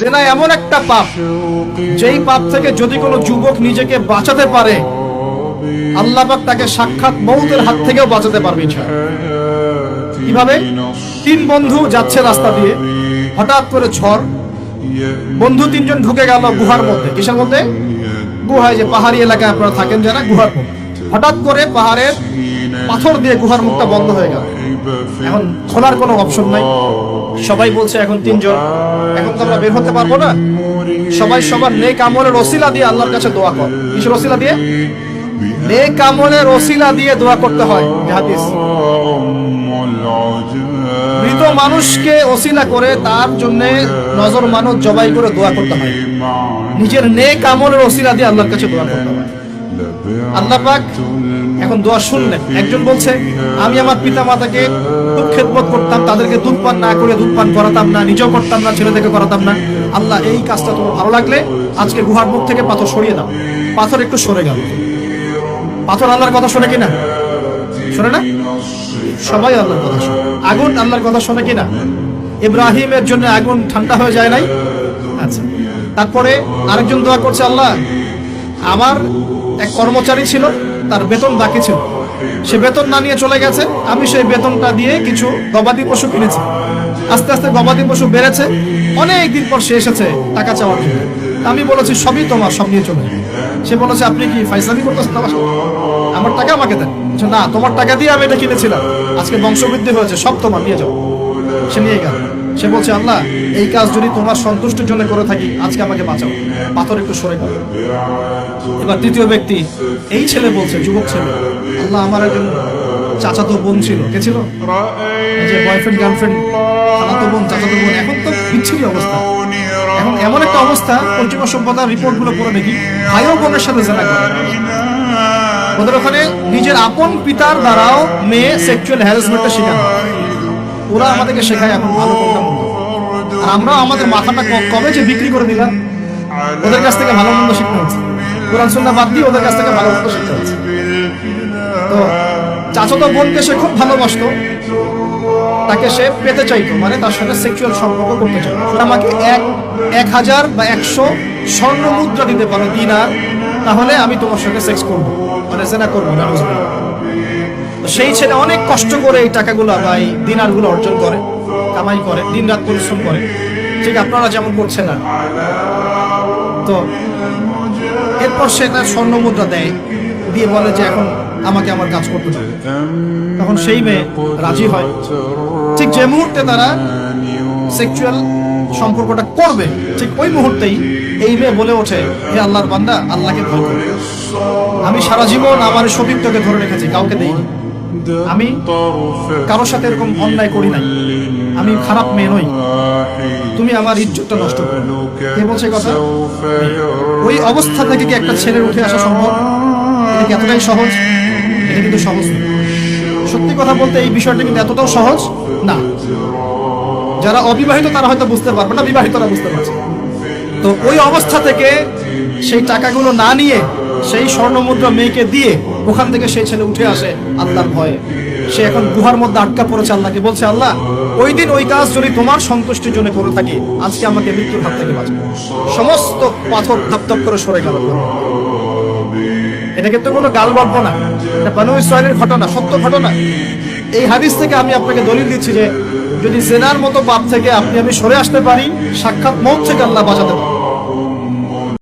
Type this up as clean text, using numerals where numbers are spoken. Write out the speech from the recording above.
জেনা এমন একটা পাপ, যেই পাপ থেকে যদি কোনো যুবক নিজেকে বাঁচাতে পারে, আল্লাহ পাক তাকে সাক্ষাৎ মউতের হাত থেকেও বাঁচাতে পারবে ইনশাআল্লাহ। কিভাবে? 3 বন্ধু যাচ্ছে রাস্তা দিয়ে, হঠাৎ করে ঝড়, বন্ধু 3 জন ঢুকে গেল গুহার মধ্যে। কিসের মধ্যে? গুহায়, যে পাহাড়ি এলাকায় আপনারা থাকেন যারা, গুহার মধ্যে। হঠাৎ করে পাহাড়ের পাথর দিয়ে গুহার মুখটা বন্ধ হয়ে গেল। এখন খোলার কোনো অপশন নাই। সবাই বলছে এখন 3 জন, এখন তো আমরা বের হতে পারবো না। সবাই সবার নেক আমলের ওসিলা দিয়ে আল্লাহর কাছে দোয়া কর। কিসের ওসিলা দিয়ে? নেক আমলের ওসিলা দিয়ে দোয়া করতে হয়। হাদিস, মৃত মানুষকে ওসিলা করে তার জন্য নজর মানত জবাই করে দোয়া করতে হয়। নিজের নেক আমলের ওসিলা দিয়ে আল্লাহর কাছে দোয়া করতে হয়। আল্লাহ পাক এখন দোয়া শুনলেন। একজন বলছে, আমি আমার পিতা মাতাকে খুব খেদমত করতাম, তাদেরকে দুধ পান না করে দুধ পান করাতাম না, নিজেও করতাম না, ছেলেদেরকে করাতাম না। আল্লাহ, এই কাজটা তোমার ভালো লাগলে আজকে গুহার মুখ থেকে পাথর সরিয়ে দাও। পাথর একটু সরে গেল। পাথর আল্লাহর কথা শোনে কিনা? শোনে না? সবাই আল্লাহর কথা শোনে। আগুন আল্লাহর কথা শোনে কিনা? ইব্রাহিমের জন্য আগুন ঠান্ডা হয়ে যায় নাই? আচ্ছা, তারপরে আরেকজন দোয়া করছে, আল্লাহ, আমার এক কর্মচারী ছিল, তার বেতন বাকি ছিল, সে বেতন না নিয়ে চলে গেছে, আমি সেই বেতনটা দিয়ে কিছু গবাদি পশু কিনেছি। আস্তে আস্তে গবাদি পশু বেড়েছে, অনেক দিন পর সে এসেছে টাকা চাওয়ার জন্য। আমি বলেছি সবই তোমার, সব নিয়ে চলে। সে বলেছে, আপনি কি ফাইজলামি করতেছেন? আমার টাকা আমাকে দেন। না, তোমার টাকা দিয়ে আমি এটা কিনেছিলাম, আজকে বংশবৃদ্ধি হয়েছে, সব তোমার, নিয়ে যাও। সে নিয়ে গেল। সে বলছে, আল্লাহ, এই কাজ যদি তোমার সন্তুষ্টির জন্য করে থাকি, আজকে আমাকে বাঁচাও। পাথর একটু সরে গেল। এবার তৃতীয় ব্যক্তি, এই ছেলে বলছে, যুবক ছেলে, আল্লাহ, আমার একজন চাচাতো বোন ছিল। কে ছিল? এই যে বয়ফ্রেন্ড গার্লফ্রেন্ড, চাচাতো বোন, চাচাতো বোন। এখন তো বিচ্ছিরি অবস্থা। এখন এমন একটা অবস্থা, পশ্চিমা সভ্যতার রিপোর্ট গুলো পড়ে দেখি, ভাইও বোনের সাথে জেনা করে। ওদের ওখানে নিজের আপন পিতার দ্বারাও মেয়ে সেক্সুয়াল হ্যারাসমেন্টের শিকার। ওরা আমাদেরকে শেখায় এখন ভালো কোনটা মন্দ। আর আমরা আমাদের মাথাটা কবে যে বিক্রি করে দিলাম, ওদের কাছ থেকে ভালো মন্দ শিখতে হচ্ছে। কোরআন সুন্নাহ বাদ দিয়ে ওদের কাছ থেকে ভালো মন্দ শিখতে হচ্ছে। তো চাচাতো বোনকে সে খুব ভালোবাসতো, তাকে সে পেতে চাইতো, মানে তার সাথে সেক্সুয়াল সম্পর্ক করতে চাইতো। আমাকে 1000 বা 100 স্বর্ণ মুদ্রা দিতে পারো, দিনার, তাহলে আমি তোমার সাথে সেক্স করবো, মানে জেনা করবো না। সেই ছেলে অনেক কষ্ট করে এই টাকাগুলো বা এই দিনারগুলো অর্জন করে, কামাই করে, দিন রাত পরিশ্রম করে, ঠিক আপনারা যেমন করছেন না। তো এরপর সে তার স্বর্ণ মুদ্রা দেয়, দিয়ে বলে যে এখন আমাকে আমার কাজ করতে হবে। তখন সেই মেয়ে রাজি হয়। ঠিক যে মুহূর্তে তারা সেক্সুয়াল সম্পর্কটা করবে, ঠিক ওই মুহূর্তেই এই মেয়ে বলে ওঠে, হে আল্লাহর বান্দা, আল্লাহকে ভয় করো। আমি সারা জীবন আমার সতীত্বকে ধরে রেখেছি, কাউকে দেইনি। আমি কারোর সাথে এরকম অন্যায় করি নাই, আমি খারাপ মেয়ে নই, তুমি আমার ইজ্জতটা নষ্ট করো। কে বলছে কথা? ওই অবস্থা থেকে কি একটা ছেলের উঠে আসা সম্ভব? এটা কি এতটাই সহজ? এটা কিন্তু সহজ না। সত্যি কথা বলতে এই বিষয়টা কিন্তু এতটাও সহজ না। যারা অবিবাহিত তারা হয়তো বুঝতে পারবে না, বিবাহিতরা বুঝতে পারছে। তো ওই অবস্থা থেকে সেই টাকাগুলো না নিয়ে সেই স্বর্ণ মুদ্রা মেয়েকে দিয়ে ওখান থেকে সেই ছেলে উঠে আসে আল্লাহর ভয়ে। সে এখন গুহার মধ্যে আটকা পড়েছে, আল্লাহকে বলছে, আল্লাহ, ওই দিন ওই কাজ যদি তোমার সন্তুষ্টির জন্য করে থাকি, আজকে আমাকে মৃত্যুর হাত থেকে বাঁচাও। সমস্ত পাথর ধপধপ করে সরে গেল। এটা কিন্তু কোনো গাল গল্প না, এটা বনু ইসরাইলের ঘটনা, সত্য ঘটনা। এই হাদিস থেকে আমি আপনাকে দলিল দিচ্ছি যে যদি জেনার মতো পাপ থেকে আমি সরে আসতে পারি, সাক্ষাৎ মওত থেকে আল্লাহ বাঁচাতে পারে।